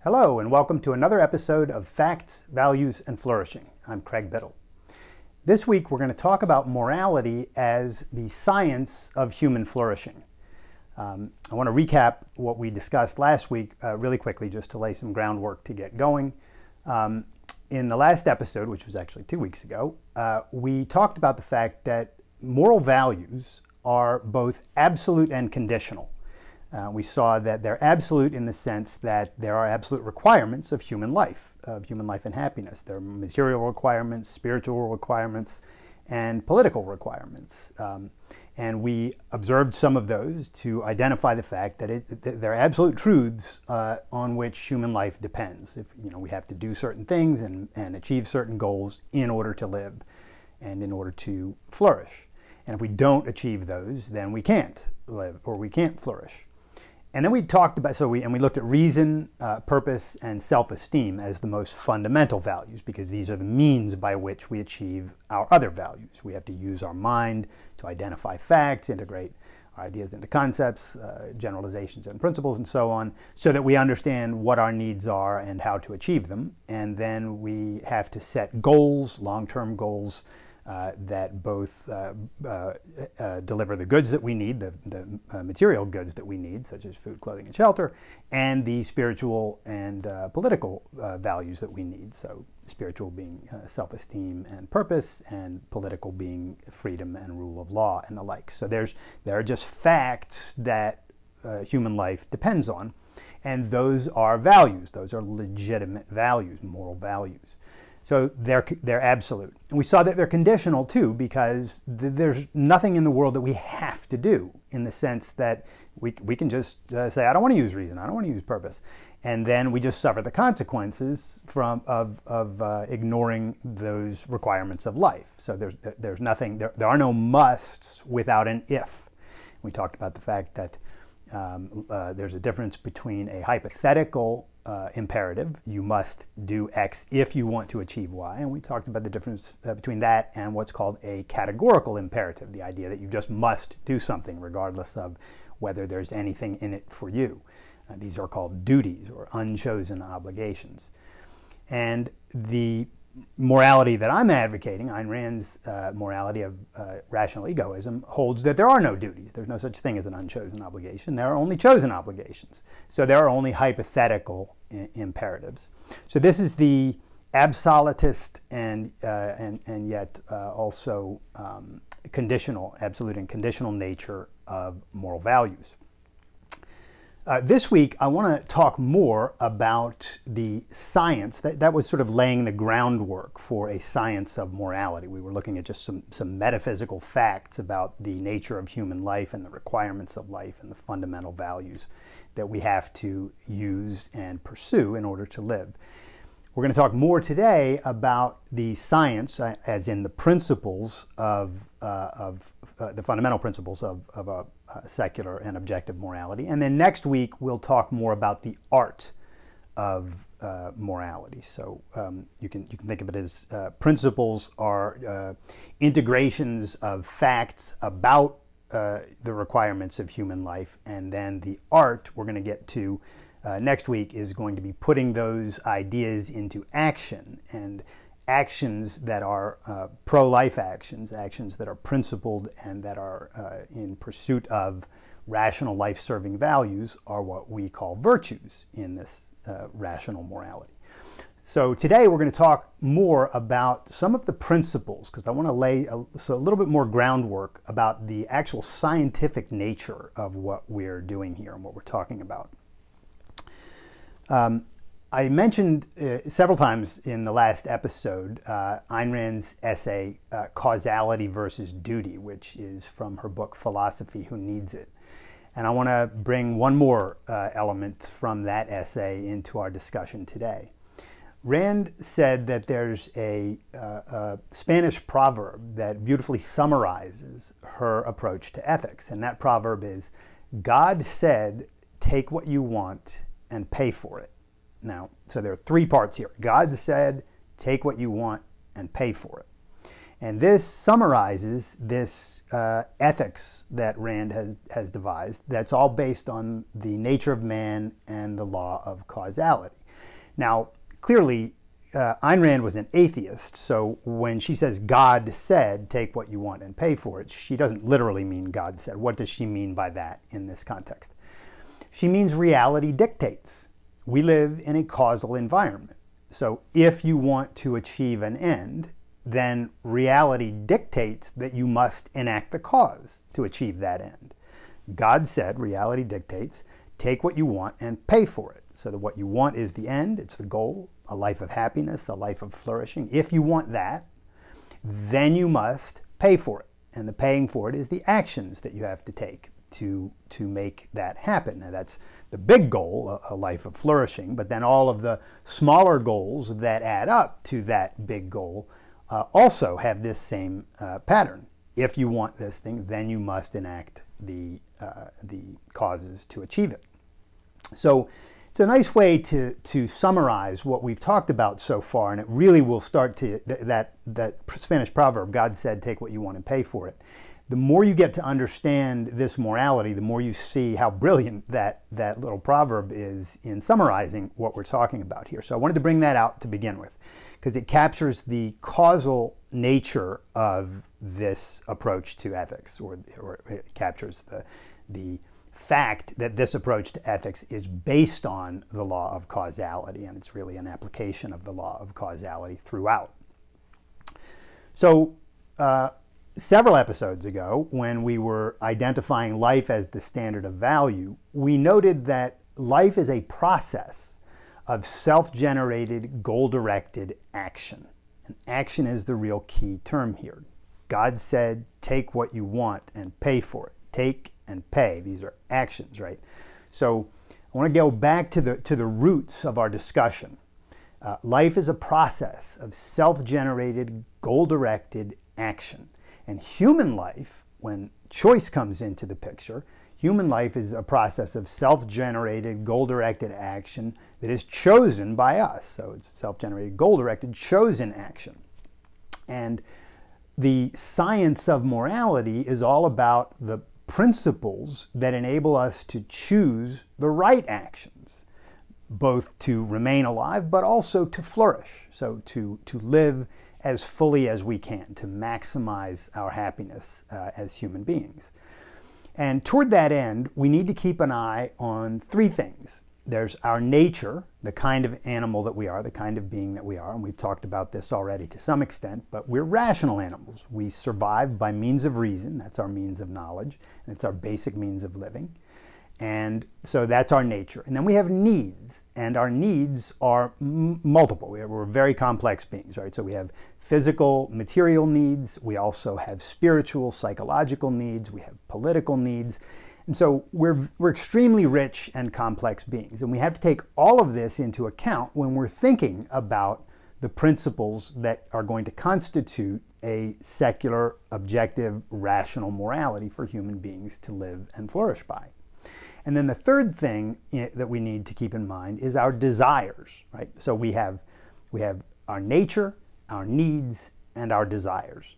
Hello, and welcome to another episode of Facts, Values, and Flourishing. I'm Craig Biddle. This week we're going to talk about morality as the science of human flourishing. I want to recap what we discussed last week really quickly just to lay some groundwork to get going. In the last episode, which was actually 2 weeks ago, we talked about the fact that moral values are both absolute and conditional. We saw that they're absolute in the sense that there are absolute requirements of human life and happiness. There are material requirements, spiritual requirements, and political requirements. And we observed some of those to identify the fact that they're absolute truths on which human life depends. If we have to do certain things and achieve certain goals in order to live and in order to flourish. And if we don't achieve those, then we can't live or we can't flourish. And then we talked about, we looked at reason, purpose, and self-esteem as the most fundamental values, because these are the means by which we achieve our other values. We have to use our mind to identify facts, integrate our ideas into concepts, generalizations and principles, and so on, so that we understand what our needs are and how to achieve them. And then we have to set goals, long-term goals, that both deliver the goods that we need, the material goods that we need, such as food, clothing, and shelter, and the spiritual and political values that we need. So spiritual being self-esteem and purpose, and political being freedom and rule of law and the like. So there are just facts that human life depends on, and those are values. Those are legitimate values, moral values. So they're absolute. And we saw that they're conditional too, because there's nothing in the world that we have to do, in the sense that we can just say, I don't want to use reason, I don't want to use purpose. And then we just suffer the consequences of ignoring those requirements of life. So there's nothing, there are no musts without an if. We talked about the fact that there's a difference between a hypothetical imperative, you must do X if you want to achieve Y, and we talked about the difference between that and what's called a categorical imperative, the idea that you just must do something regardless of whether there's anything in it for you. These are called duties or unchosen obligations. And the morality that I'm advocating, Ayn Rand's morality of rational egoism, holds that there are no duties. There's no such thing as an unchosen obligation. There are only chosen obligations. So there are only hypothetical imperatives. So this is the absolutist and yet also conditional, absolute and conditional nature of moral values. This week, I want to talk more about the science. That was sort of laying the groundwork for a science of morality. We were looking at just some metaphysical facts about the nature of human life and the requirements of life and the fundamental values that we have to use and pursue in order to live. We're going to talk more today about the science, as in the principles of the fundamental principles of a secular and objective morality. And then next week, we'll talk more about the art of morality. So you can think of it as principles are integrations of facts about the requirements of human life, and then the art we're going to get to next week is going to be putting those ideas into action, and actions that are pro-life actions, actions that are principled and that are in pursuit of rational life-serving values, are what we call virtues in this rational morality. So today we're going to talk more about some of the principles, because I want to lay a little bit more groundwork about the actual scientific nature of what we're doing here and what we're talking about. I mentioned several times in the last episode Ayn Rand's essay, Causality versus Duty, which is from her book, Philosophy, Who Needs It? And I want to bring one more element from that essay into our discussion today. Rand said that there's a Spanish proverb that beautifully summarizes her approach to ethics, and that proverb is, God said, take what you want and pay for it. Now, so there are three parts here. God said, take what you want and pay for it. And this summarizes this ethics that Rand has devised, that's all based on the nature of man and the law of causality. Now, clearly, Ayn Rand was an atheist, so when she says God said, take what you want and pay for it, she doesn't literally mean God said. What does she mean by that in this context? She means reality dictates. We live in a causal environment. So if you want to achieve an end, then reality dictates that you must enact the cause to achieve that end. God said, reality dictates, take what you want and pay for it. So that what you want is the end, it's the goal, a life of happiness, a life of flourishing. If you want that, then you must pay for it. And the paying for it is the actions that you have to take to make that happen. Now that's the big goal, a life of flourishing, but then all of the smaller goals that add up to that big goal also have this same pattern. If you want this thing, then you must enact the causes to achieve it. So it's a nice way to summarize what we've talked about so far, and it really will start to, that Spanish proverb, God said, take what you want and pay for it. The more you get to understand this morality, the more you see how brilliant that little proverb is in summarizing what we're talking about here. So I wanted to bring that out to begin with, because it captures the causal nature of this approach to ethics, or it captures the fact that this approach to ethics is based on the law of causality, and it's really an application of the law of causality throughout. So several episodes ago, when we were identifying life as the standard of value, we noted that life is a process of self-generated, goal-directed action. And action is the real key term here. God said, take what you want and pay for it. Take and pay. These are actions, right? So I want to go back to the roots of our discussion. Life is a process of self-generated, goal-directed action. And human life, when choice comes into the picture, human life is a process of self-generated, goal-directed action that is chosen by us. So it's self-generated, goal-directed, chosen action. And the science of morality is all about the principles that enable us to choose the right actions, both to remain alive, but also to flourish. So to live as fully as we can, to maximize our happiness as human beings. And toward that end, we need to keep an eye on three things. There's our nature, the kind of animal that we are, the kind of being that we are, and we've talked about this already to some extent, but we're rational animals. We survive by means of reason, that's our means of knowledge, and it's our basic means of living. And so that's our nature. And then we have needs, and our needs are multiple. We're very complex beings, right? So we have physical, material needs. We also have spiritual, psychological needs. We have political needs. And so we're extremely rich and complex beings. And we have to take all of this into account when we're thinking about the principles that are going to constitute a secular, objective, rational morality for human beings to live and flourish by. And then the third thing that we need to keep in mind is our desires, right? So we have our nature, our needs, and our desires.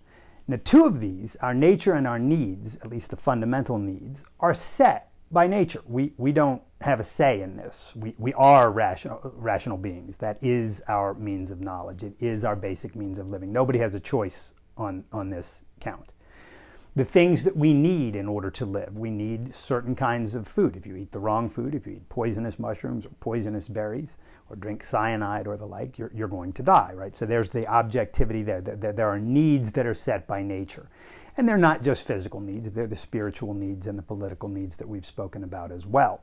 Now, two of these, our nature and our needs, at least the fundamental needs, are set by nature. We don't have a say in this. We are rational beings. That is our means of knowledge. It is our basic means of living. Nobody has a choice on this count. The things that we need in order to live. We need certain kinds of food. If you eat the wrong food, if you eat poisonous mushrooms or poisonous berries, or drink cyanide or the like, you're going to die, right? So there's the objectivity there. There are needs that are set by nature. And they're not just physical needs, they're the spiritual needs and the political needs that we've spoken about as well.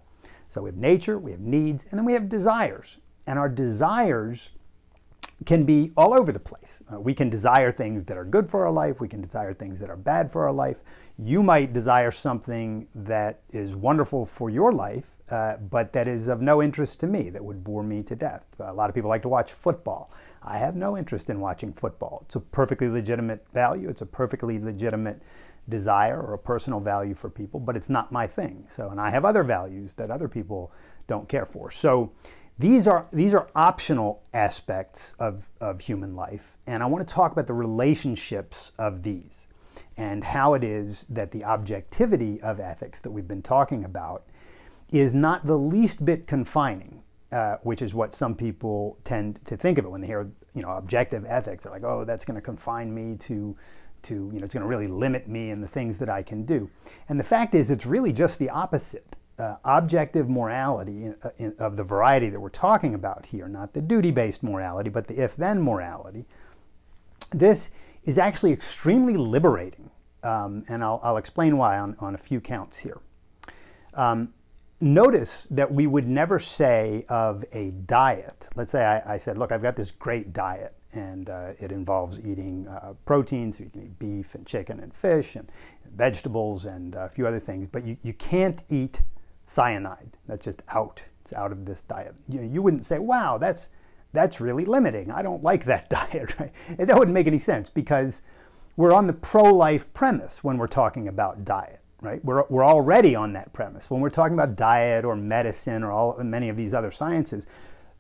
So we have nature, we have needs, and then we have desires. And our desires can be all over the place. We can desire things that are good for our life. We can desire things that are bad for our life. You might desire something that is wonderful for your life, but that is of no interest to me, that would bore me to death. A lot of people like to watch football. I have no interest in watching football. It's a perfectly legitimate value. It's a perfectly legitimate desire or a personal value for people, but it's not my thing. So, and I have other values that other people don't care for. So these are optional aspects of human life, and I want to talk about the relationships of these and how it is that the objectivity of ethics that we've been talking about is not the least bit confining which is what some people tend to think of it when they hear, objective ethics. They're like, oh, that's going to confine me to it's going to really limit me in the things that I can do. And the fact is, it's really just the opposite. Objective morality of the variety that we're talking about here, not the duty-based morality, but the if-then morality, this is actually extremely liberating. And I'll explain why on a few counts here. Notice that we would never say of a diet, let's say I said, look, I've got this great diet, and it involves eating proteins, so you can eat beef and chicken and fish and vegetables and a few other things, but you can't eat cyanide. That's just out. It's out of this diet. You wouldn't say, wow, that's really limiting. I don't like that diet, right? That wouldn't make any sense, because we're on the pro-life premise when we're talking about diet. Right? We're already on that premise. When we're talking about diet or medicine or many of these other sciences,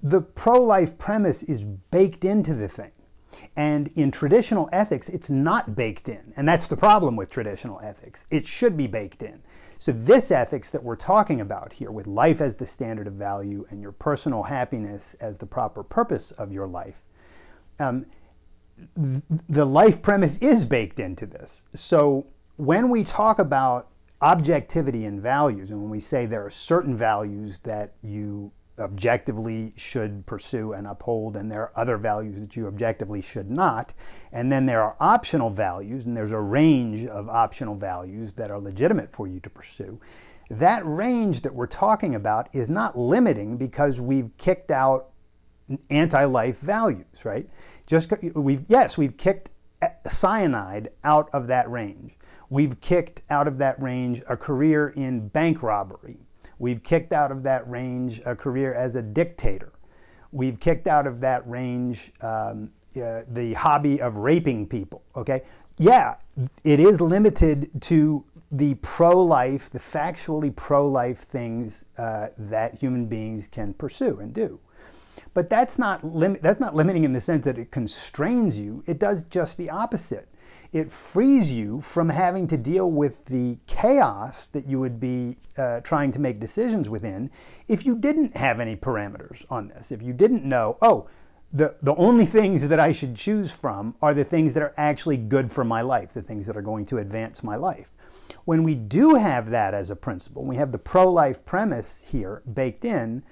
the pro-life premise is baked into the thing. And in traditional ethics, it's not baked in. And that's the problem with traditional ethics. It should be baked in. So this ethics that we're talking about here, with life as the standard of value and your personal happiness as the proper purpose of your life, the life premise is baked into this. So when we talk about objectivity and values, and when we say there are certain values that you objectively should pursue and uphold, and there are other values that you objectively should not, and then there are optional values, and there's a range of optional values that are legitimate for you to pursue, that range that we're talking about is not limiting because we've kicked out anti-life values, right? We've kicked cyanide out of that range. We've kicked out of that range a career in bank robbery. We've kicked out of that range a career as a dictator. We've kicked out of that range the hobby of raping people, okay? Yeah, it is limited to the pro-life, the factually pro-life things that human beings can pursue and do. But that's not limiting in the sense that it constrains you. It does just the opposite. It frees you from having to deal with the chaos that you would be trying to make decisions within if you didn't have any parameters on this. If you didn't know, oh, the only things that I should choose from are the things that are actually good for my life, the things that are going to advance my life. When we do have that as a principle, we have the pro-life premise here baked in,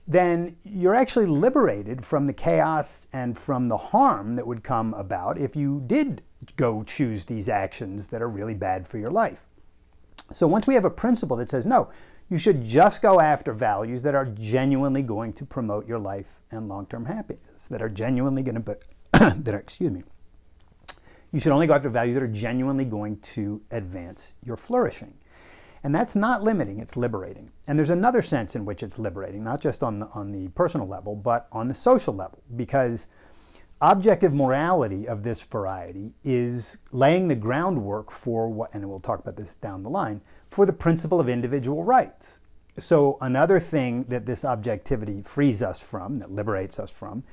then you're actually liberated from the chaos and from the harm that would come about if you did go choose these actions that are really bad for your life. So once we have a principle that says, no, you should just go after values that are genuinely going to promote your life and long-term happiness, that are genuinely going to, excuse me, you should only go after values that are genuinely going to advance your flourishing. And that's not limiting, it's liberating. And there's another sense in which it's liberating, not just on the personal level, but on the social level, because objective morality of this variety is laying the groundwork for what, and we'll talk about this down the line, for the principle of individual rights. So another thing that this objectivity frees us from, that liberates us from,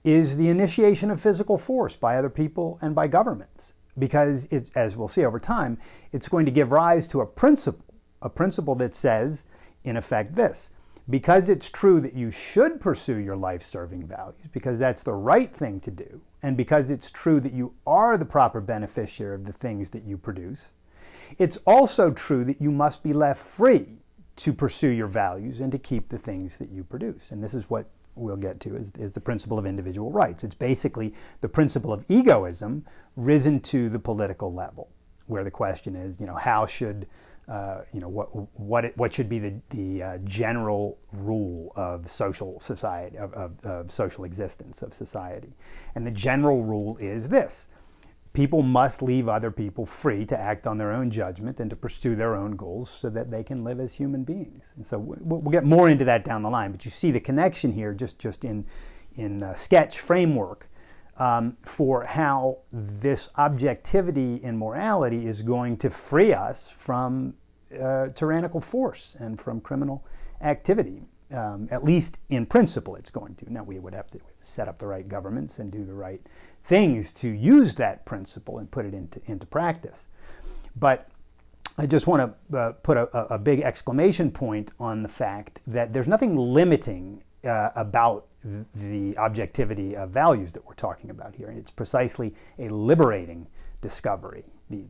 is the initiation of physical force by other people and by governments. Because it's, as we'll see over time, it's going to give rise to a principle that says, in effect, this: because it's true that you should pursue your life-serving values, because that's the right thing to do, and because it's true that you are the proper beneficiary of the things that you produce, it's also true that you must be left free to pursue your values and to keep the things that you produce. And this is what we'll get to, is the principle of individual rights. It's basically the principle of egoism risen to the political level, where the question is, how should what should be the general rule of social society, of social existence of society. And the general rule is this: people must leave other people free to act on their own judgment and to pursue their own goals so that they can live as human beings. And so we'll get more into that down the line, but you see the connection here just in sketch framework for how this objectivity in morality is going to free us from tyrannical force and from criminal activity. At least in principle it's going to. Now we would have to set up the right governments and do the right things to use that principle and put it into practice. But I just want to put a big exclamation point on the fact that there's nothing limiting about the objectivity of values that we're talking about here. And it's precisely a liberating discovery,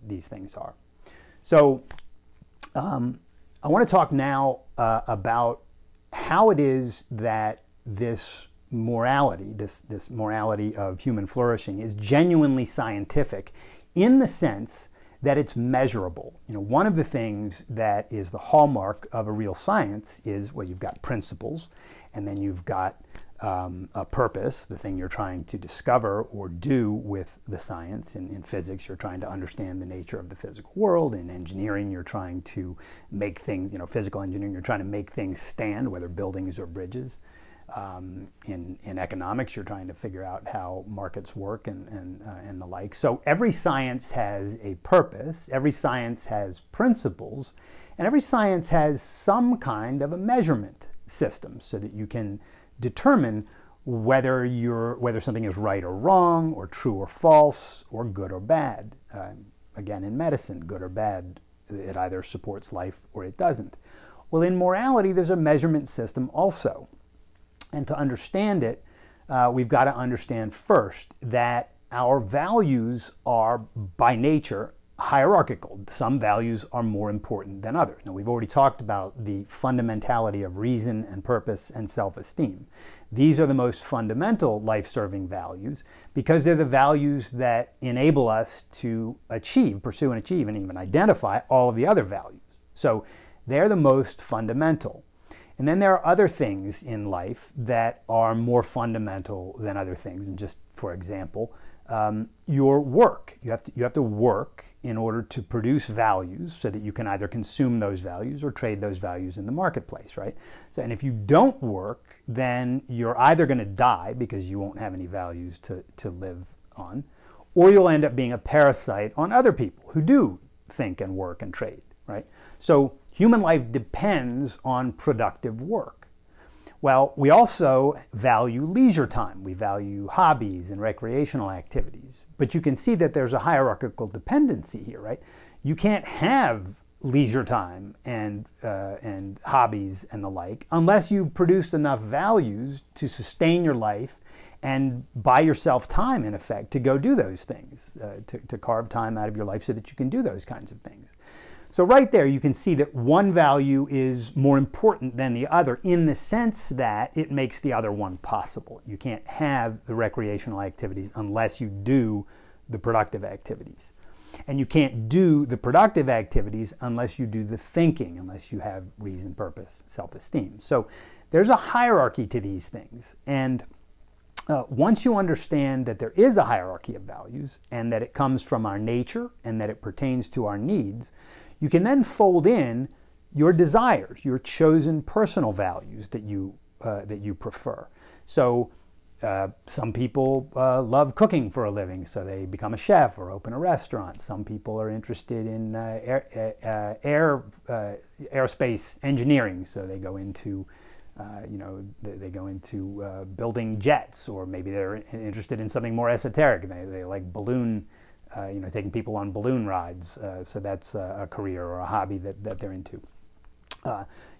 these things are. So I want to talk now about how it is that this morality, this morality of human flourishing, is genuinely scientific in the sense that it's measurable. You know, one of the things that is the hallmark of a real science is, well, you've got principles, and then you've got a purpose, the thing you're trying to discover or do with the science. In physics, you're trying to understand the nature of the physical world. In engineering, you're trying to make things, you know, physical engineering, you're trying to make things stand, whether buildings or bridges. In economics, you're trying to figure out how markets work and the like. So every science has a purpose, every science has principles, and every science has some kind of a measurement system so that you can determine whether something is right or wrong, or true or false, or good or bad. Again, in medicine, good or bad, it either supports life or it doesn't. Well, in morality, there's a measurement system also. And to understand it, we've got to understand first that our values are, by nature, hierarchical. Some values are more important than others. Now, we've already talked about the fundamentality of reason and purpose and self-esteem. These are the most fundamental life-serving values because they're the values that enable us to achieve, pursue and achieve, and even identify all of the other values. So they're the most fundamental. And then there are other things in life that are more fundamental than other things. And just for example, your work. You have to work in order to produce values so that you can either consume those values or trade those values in the marketplace, right? So, and if you don't work, then you're either going to die because you won't have any values to live on, or you'll end up being a parasite on other people who do think and work and trade, right? So human life depends on productive work. Well, we also value leisure time. We value hobbies and recreational activities. But you can see that there's a hierarchical dependency here, right? You can't have leisure time and hobbies and the like unless you've produced enough values to sustain your life and buy yourself time, in effect, to go do those things, to carve time out of your life so that you can do those kinds of things. So right there you can see that one value is more important than the other in the sense that it makes the other one possible. You can't have the recreational activities unless you do the productive activities. And you can't do the productive activities unless you do the thinking, unless you have reason, purpose, self-esteem. So there's a hierarchy to these things. And once you understand that there is a hierarchy of values and that it comes from our nature and that it pertains to our needs, you can then fold in your desires, your chosen personal values that you prefer. So some people love cooking for a living, so they become a chef or open a restaurant. Some people are interested in aerospace engineering, so they go into building jets, or maybe they're interested in something more esoteric. They like balloon. Taking people on balloon rides, so that's a career or a hobby that they're into.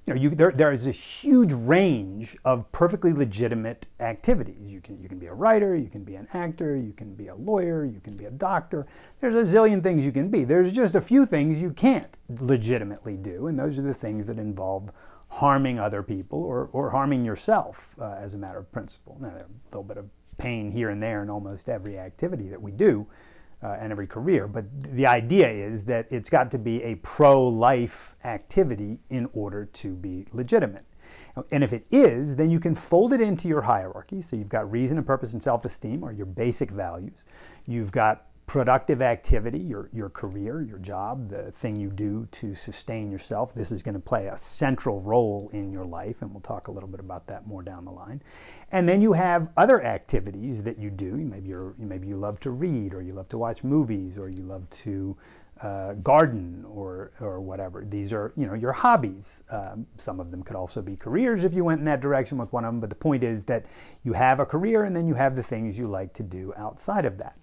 There is a huge range of perfectly legitimate activities. You can be a writer, you can be an actor, you can be a lawyer, you can be a doctor. There's a zillion things you can be. There's just a few things you can't legitimately do, and those are the things that involve harming other people or harming yourself as a matter of principle. Now, a little bit of pain here and there in almost every activity that we do. And every career, but the idea is that it's got to be a pro-life activity in order to be legitimate. And if it is, then you can fold it into your hierarchy. So you've got reason and purpose and self-esteem are your basic values. You've got productive activity, your career, your job, the thing you do to sustain yourself. This is going to play a central role in your life, and we'll talk a little bit about that more down the line. And then you have other activities that you do. Maybe you love to read, or you love to watch movies, or you love to garden, or whatever. These are your hobbies. Some of them could also be careers if you went in that direction with one of them. But the point is that you have a career, and then you have the things you like to do outside of that.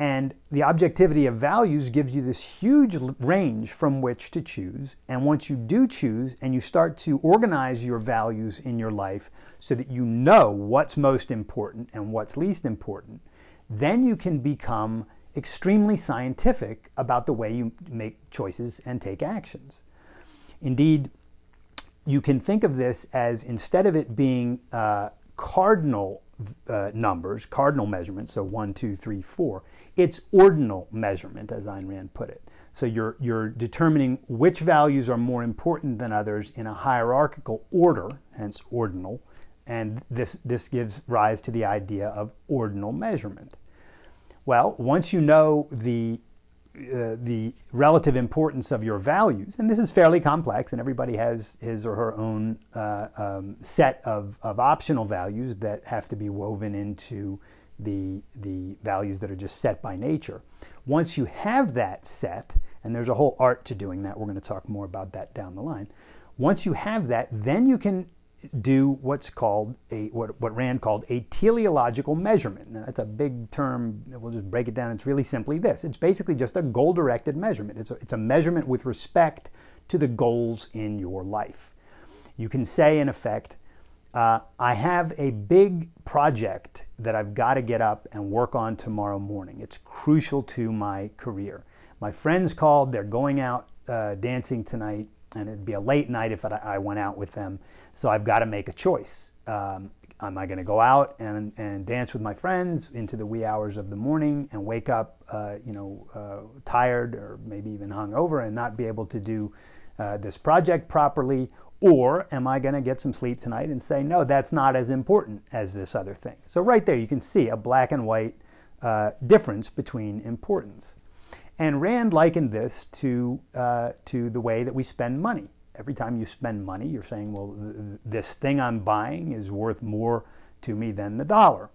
And the objectivity of values gives you this huge range from which to choose. And once you do choose and you start to organize your values in your life so that you know what's most important and what's least important, then you can become extremely scientific about the way you make choices and take actions. Indeed, you can think of this as, instead of it being cardinal numbers, cardinal measurements, so 1, 2, 3, 4, it's ordinal measurement, as Ayn Rand put it. So you're determining which values are more important than others in a hierarchical order, hence ordinal, and this gives rise to the idea of ordinal measurement. Well, once you know the relative importance of your values, and this is fairly complex, and everybody has his or her own set of optional values that have to be woven into the values that are just set by nature. Once you have that set, and there's a whole art to doing that, we're going to talk more about that down the line. Once you have that, then you can do what's called what Rand called a teleological measurement. Now, that's a big term. We'll just break it down. It's really simply this. It's basically just a goal-directed measurement. It's a measurement with respect to the goals in your life. You can say, in effect, I have a big project that I've got to get up and work on tomorrow morning. It's crucial to my career. My friends called. They're going out dancing tonight, and it'd be a late night if I went out with them. So I've got to make a choice. Am I going to go out and dance with my friends into the wee hours of the morning and wake up, tired or maybe even hungover and not be able to do this project properly? Or am I going to get some sleep tonight and say, no, that's not as important as this other thing? So right there you can see a black and white difference between importance. And Rand likened this to the way that we spend money. Every time you spend money, you're saying, well, this thing I'm buying is worth more to me than the dollar.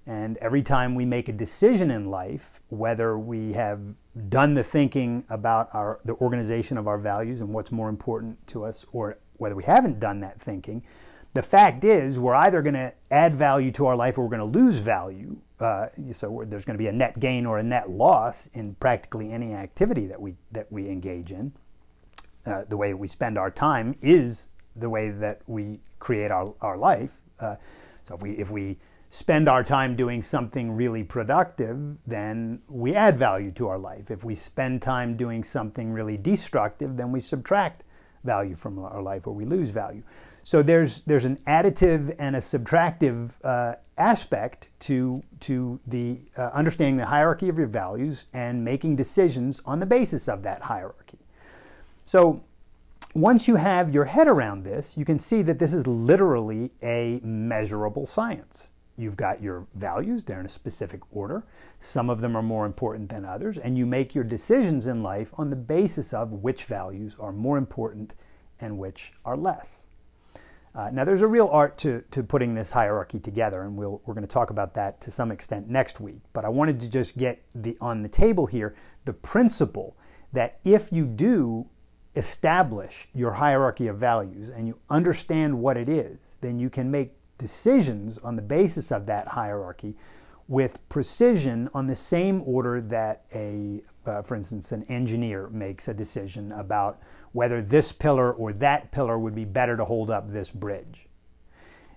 And every time we make a decision in life, whether we have done the thinking about the organization of our values and what's more important to us, or whether we haven't done that thinking, the fact is we're either going to add value to our life or we're going to lose value. So there's going to be a net gain or a net loss in practically any activity that we engage in. The way we spend our time is the way that we create our life. So if we spend our time doing something really productive, then we add value to our life. If we spend time doing something really destructive, then we subtract value from our life, or we lose value. So there's an additive and a subtractive aspect to the understanding the hierarchy of your values and making decisions on the basis of that hierarchy. So once you have your head around this, you can see that this is literally a measurable science. You've got your values, they're in a specific order. Some of them are more important than others, and you make your decisions in life on the basis of which values are more important and which are less. Now there's a real art to putting this hierarchy together, and we're going to talk about that to some extent next week. But I wanted to just get on the table here the principle that if you do establish your hierarchy of values and you understand what it is, then you can make decisions on the basis of that hierarchy with precision on the same order that for instance, an engineer makes a decision about whether this pillar or that pillar would be better to hold up this bridge.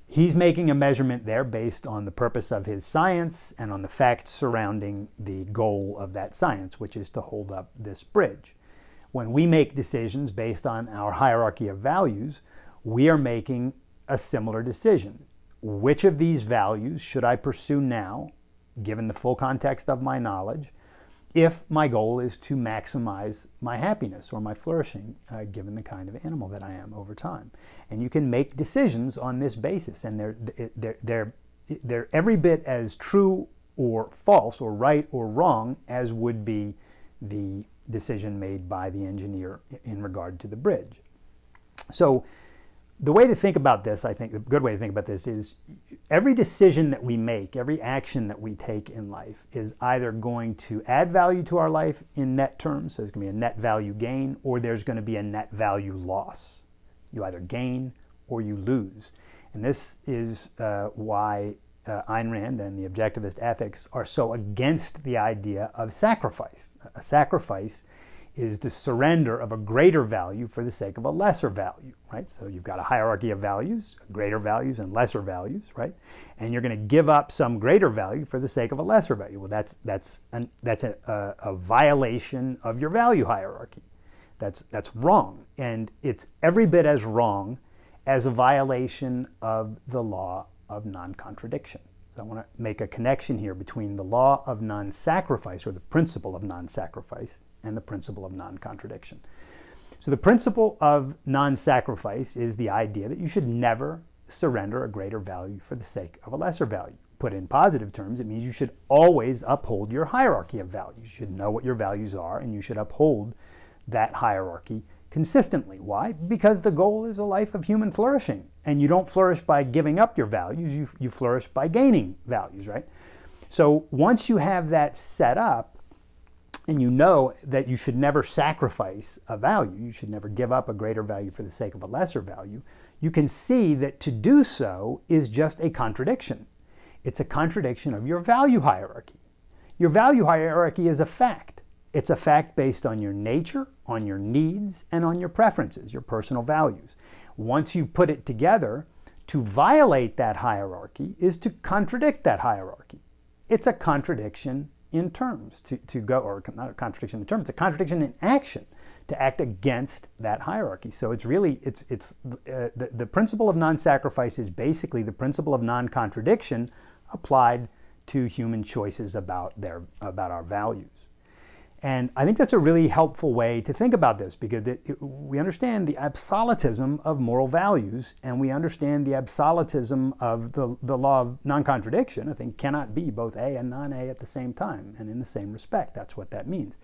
He's making a measurement there based on the purpose of his science and on the facts surrounding the goal of that science, which is to hold up this bridge. When we make decisions based on our hierarchy of values, we are making a similar decision. Which of these values should I pursue now, given the full context of my knowledge, if my goal is to maximize my happiness or my flourishing, given the kind of animal that I am over time? And you can make decisions on this basis, and they're every bit as true or false or right or wrong as would be the decision made by the engineer in regard to the bridge. So the way to think about this, I think, the good way to think about this is every decision that we make, every action that we take in life is either going to add value to our life in net terms, so there's going to be a net value gain, or there's going to be a net value loss. You either gain or you lose. And this is why Ayn Rand and the objectivist ethics are so against the idea of sacrifice. A sacrifice is the surrender of a greater value for the sake of a lesser value, right? So you've got a hierarchy of values, greater values and lesser values, right? And you're going to give up some greater value for the sake of a lesser value. Well, that's a violation of your value hierarchy. That's wrong, and it's every bit as wrong as a violation of the law of non-contradiction. So I want to make a connection here between the law of non-sacrifice, or the principle of non-sacrifice, and the principle of non-contradiction. So the principle of non-sacrifice is the idea that you should never surrender a greater value for the sake of a lesser value. Put in positive terms, it means you should always uphold your hierarchy of values. You should know what your values are, and you should uphold that hierarchy consistently. Why? Because the goal is a life of human flourishing, and you don't flourish by giving up your values, you flourish by gaining values, right? So once you have that set up, and you know that you should never sacrifice a value, you should never give up a greater value for the sake of a lesser value, you can see that to do so is just a contradiction. It's a contradiction of your value hierarchy. Your value hierarchy is a fact. It's a fact based on your nature, on your needs, and on your preferences, your personal values. Once you put it together, to violate that hierarchy is to contradict that hierarchy. It's a contradiction in terms, or not a contradiction in terms, it's a contradiction in action, to act against that hierarchy. So it's really, the principle of non-sacrifice is basically the principle of non-contradiction applied to human choices about our values. And I think that's a really helpful way to think about this, because we understand the absolutism of moral values, and we understand the absolutism of the law of non-contradiction. I think cannot be both A and non-A at the same time and in the same respect. That's what that means.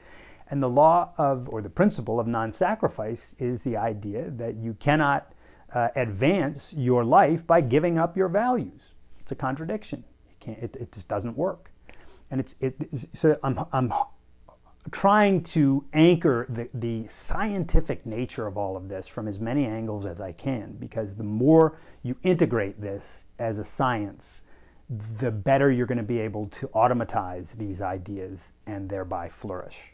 And the law of, or the principle of non-sacrifice, is the idea that you cannot advance your life by giving up your values. It's a contradiction. You can't. It just doesn't work. And so I'm trying to anchor the scientific nature of all of this from as many angles as I can, because the more you integrate this as a science, the better you're going to be able to automatize these ideas and thereby flourish.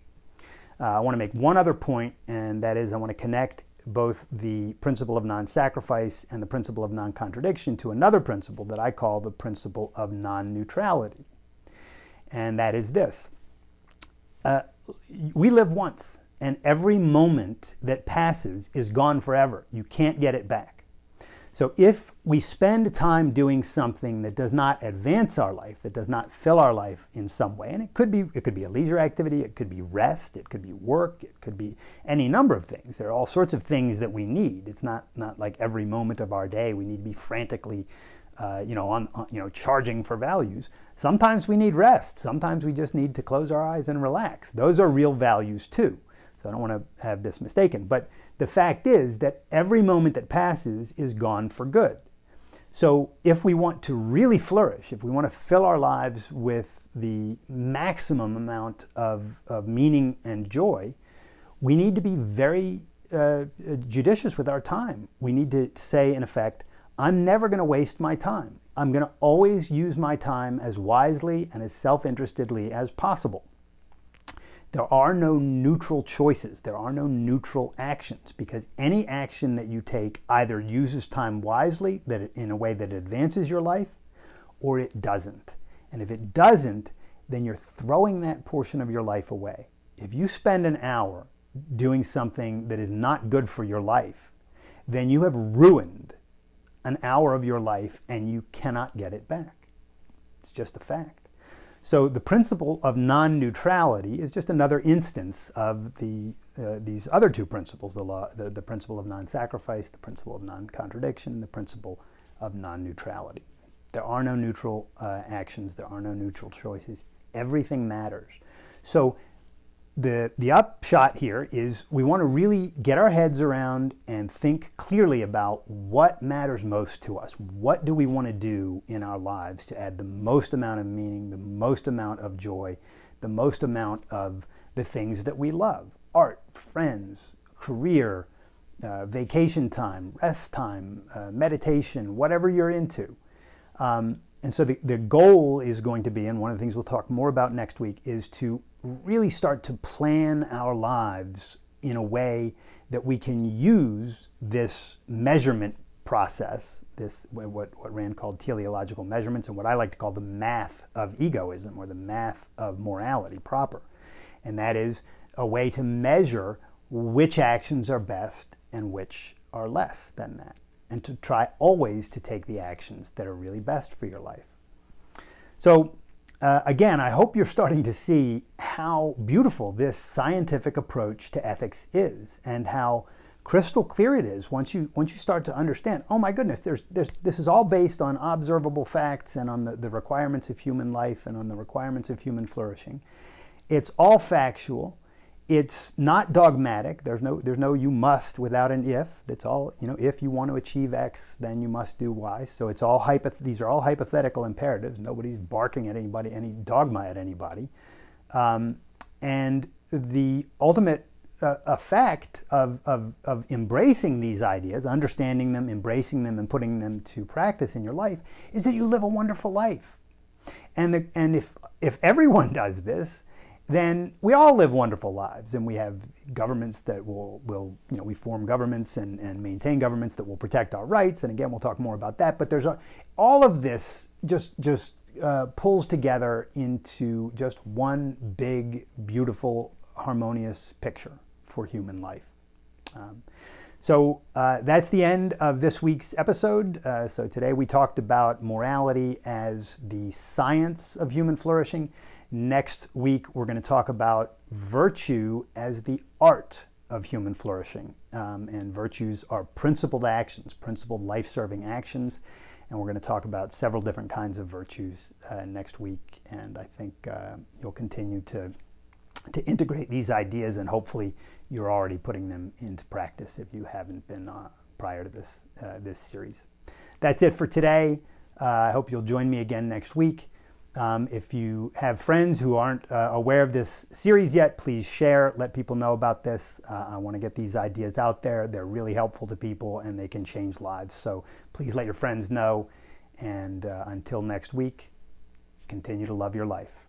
I want to make one other point, and that is I want to connect both the principle of non-sacrifice and the principle of non-contradiction to another principle that I call the principle of non-neutrality. And that is this. We live once, and every moment that passes is gone forever. You can't get it back. So if we spend time doing something that does not advance our life, that does not fill our life in some way, and it could be a leisure activity, it could be rest, it could be work, it could be any number of things. There are all sorts of things that we need. It's not like every moment of our day we need to be frantically charging for values. Sometimes we need rest. Sometimes we just need to close our eyes and relax. Those are real values too. So I don't want to have this mistaken. But the fact is that every moment that passes is gone for good. So if we want to really flourish, if we want to fill our lives with the maximum amount of meaning and joy, we need to be very judicious with our time. We need to say, in effect, I'm never going to waste my time. I'm going to always use my time as wisely and as self-interestedly as possible. There are no neutral choices. There are no neutral actions, because any action that you take either uses time wisely, in a way that advances your life, or it doesn't. And if it doesn't, then you're throwing that portion of your life away. If you spend an hour doing something that is not good for your life, then you have ruined an hour of your life, and you cannot get it back. It's just a fact. So the principle of non-neutrality is just another instance of these other two principles, the principle of non-sacrifice, the principle of non-contradiction, the principle of non-neutrality. There are no neutral actions. There are no neutral choices. Everything matters. So the upshot here is we want to really get our heads around and think clearly about what matters most to us. What do we want to do in our lives to add the most amount of meaning, the most amount of joy, the most amount of the things that we love? Art, friends, career, vacation time, rest time, meditation, whatever you're into. And And so the goal is going to be, and one of the things we'll talk more about next week, is to really start to plan our lives in a way that we can use this measurement process, this what Rand called teleological measurements, and what I like to call the math of egoism, or the math of morality proper. And that is a way to measure which actions are best and which are less than that, and to try always to take the actions that are really best for your life. So again, I hope you're starting to see how beautiful this scientific approach to ethics is, and how crystal clear it is once you start to understand, oh my goodness, this is all based on observable facts and on the requirements of human life and on the requirements of human flourishing. It's all factual. It's not dogmatic. There's no you must without an if. It's all, if you want to achieve X, then you must do Y. So it's all these are all hypothetical imperatives. Nobody's barking at anybody, any dogma at anybody. And the ultimate effect of embracing these ideas, understanding them, embracing them, and putting them to practice in your life is that you live a wonderful life. And if everyone does this, then we all live wonderful lives, and we have governments that we form governments and maintain governments that will protect our rights, and again, we'll talk more about that, but there's all of this just pulls together into just one big, beautiful, harmonious picture for human life. So that's the end of this week's episode. So today we talked about morality as the science of human flourishing. Next week, we're going to talk about virtue as the art of human flourishing. And virtues are principled actions, principled life-serving actions. And we're going to talk about several different kinds of virtues next week. And I think you'll continue to integrate these ideas, and hopefully you're already putting them into practice if you haven't been prior to this series. That's it for today. I hope you'll join me again next week. If you have friends who aren't aware of this series yet, please share, let people know about this. I want to get these ideas out there. They're really helpful to people, and they can change lives. So please let your friends know. And until next week, continue to love your life.